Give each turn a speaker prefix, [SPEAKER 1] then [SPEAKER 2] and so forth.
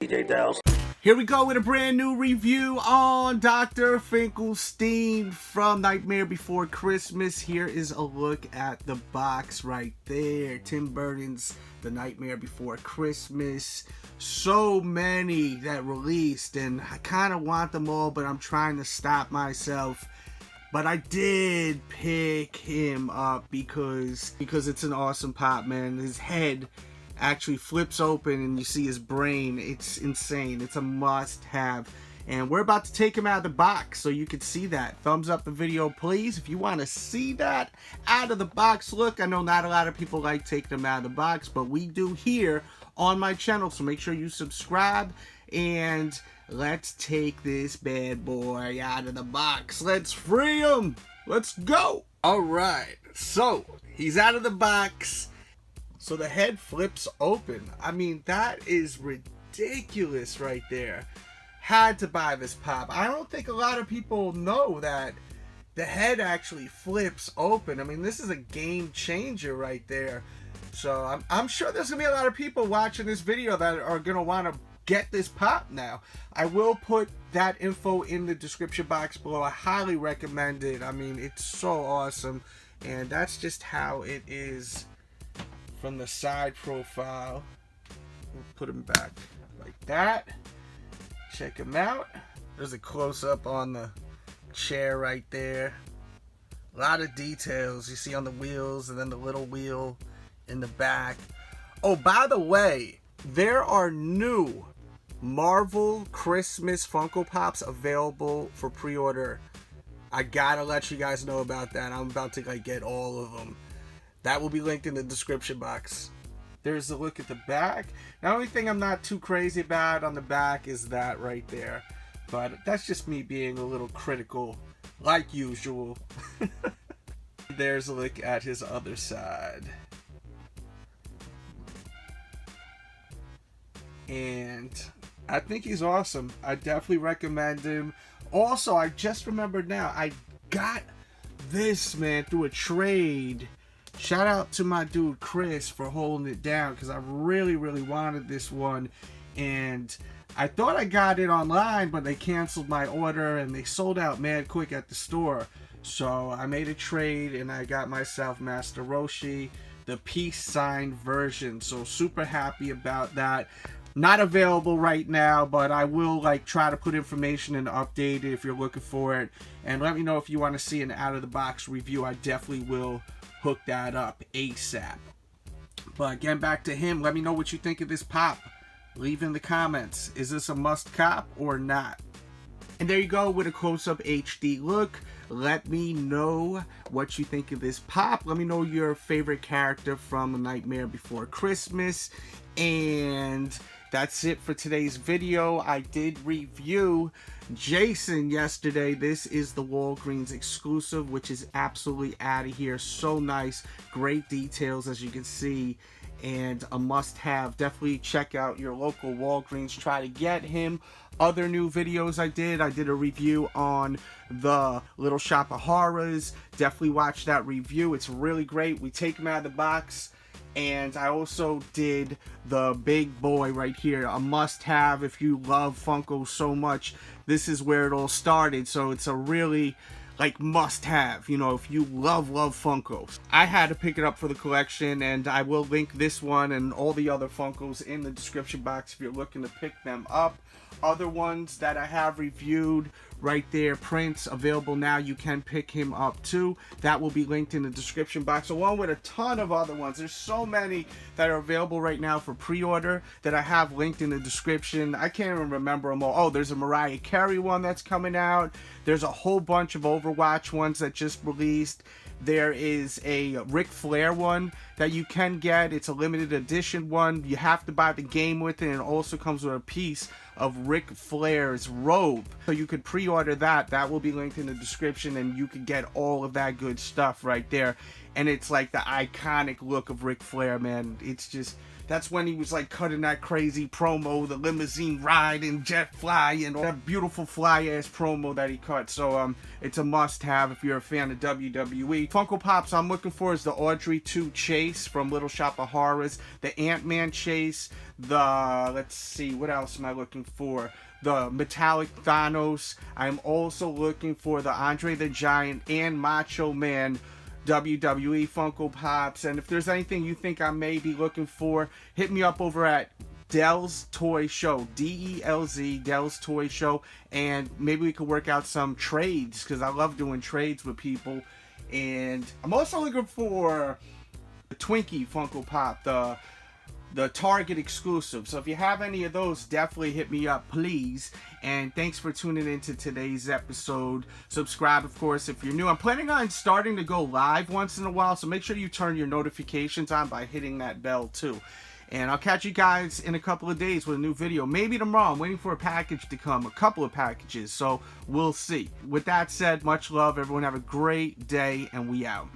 [SPEAKER 1] DJ Delz.
[SPEAKER 2] Here we go with a brand new review on Dr. Finkelstein from Nightmare Before Christmas. Here is a look at the box right there. Tim Burton's The Nightmare Before Christmas. So many that released, and I kind of want them all, but I'm trying to stop myself. But I did pick him up because it's an awesome pop, man. His head actually flips open and you see his brain. It's insane. It's a must-have. And we're about to take him out of the box so you can see that. Thumbs up the video, please, if you want to see that out of the box look. I know not a lot of people like taking them out of the box, but we do here on my channel. So make sure you subscribe and let's take this bad boy out of the box. Let's free him. Let's go. All right. So he's out of the box. So the head flips open. I mean, that is ridiculous right there. Had to buy this pop. I don't think a lot of people know that the head actually flips open. I mean, this is a game changer right there. So I'm sure there's going to be a lot of people watching this video that are going to want to get this pop now. I will put that info in the description box below. I highly recommend it. I mean, it's so awesome. And that's just how it is from the side profile. We'll put him back like that. Check him out. There's a close-up on the chair right there. A lot of details you see on the wheels, and then the little wheel in the back. Oh, by the way, there are new Marvel Christmas Funko Pops available for pre-order. I gotta let you guys know about that. I'm about to get all of them. That will be linked in the description box. There's a look at the back. The only thing I'm not too crazy about on the back is that right there. But that's just me being a little critical, like usual. There's a look at his other side. And I think he's awesome. I definitely recommend him. Also, I just remembered now, I got this, man, through a trade. Shout out to my dude Chris for holding it down, because I really wanted this one, and I thought I got it online, but they canceled my order and they sold out mad quick at the store. So I made a trade and I got myself Master Roshi, the peace sign version. So super happy about that. Not available right now, but I will try to put information and update it if you're looking for it. And let me know if you want to see an out of the box review. I definitely will hook that up ASAP. But getting back to him, let me know what you think of this pop. Leave in the comments. Is this a must cop or not? And there you go with a close-up HD look. Let me know what you think of this pop. Let me know your favorite character from A Nightmare Before Christmas. And that's it for today's video. I did review Jason yesterday. This is the Walgreens exclusive, which is absolutely out of here. So nice. Great details, as you can see. And a must-have. Definitely check out your local Walgreens. Try to get him. Other new videos I did a review on the Little Shop of Horrors. Definitely watch that review. It's really great. We take him out of the box. And I also did the big boy right here, a must-have if you love Funko so much. This is where it all started, so it's a really must-have, you know, if you love Funkos. I had to pick it up for the collection, and I will link this one and all the other Funkos in the description box if you're looking to pick them up. Other ones that I have reviewed right there, prints available now, you can pick him up too. That will be linked in the description box, along with a ton of other ones. There's so many that are available right now for pre-order that I have linked in the description. I can't even remember them all. Oh, there's a Mariah Carey one that's coming out. There's a whole bunch of Overwatch ones that just released. There is a Ric Flair one that you can get. It's a limited edition one. You have to buy the game with it, and it also comes with a piece of Ric Flair's robe. So you could pre-order that. That will be linked in the description, and you can get all of that good stuff right there. And it's like the iconic look of Ric Flair, man. It's just That's when he was like cutting that crazy promo, the limousine ride and jet fly and all that beautiful fly ass promo that he cut. So it's a must have if you're a fan of WWE. Funko Pops I'm looking for is the Audrey 2 Chase from Little Shop of Horrors, the Ant-Man Chase, the, let's see, what else am I looking for? The metallic Thanos. I'm also looking for the Andre the Giant and Macho Man WWE Funko Pops. And if there's anything you think I may be looking for, hit me up over at Delz Toy Show, D-E-L-Z, Delz Toy Show, and maybe we could work out some trades, because I love doing trades with people. And I'm also looking for the Twinkie Funko Pop, the Target exclusive. So if you have any of those, definitely hit me up, please. And thanks for tuning into today's episode. Subscribe, of course, if you're new. I'm planning on starting to go live once in a while, so make sure you turn your notifications on by hitting that bell too. And I'll catch you guys in a couple of days with a new video. Maybe tomorrow. I'm waiting for a package to come, a couple of packages, so we'll see. With that said, much love. Everyone have a great day, and we out.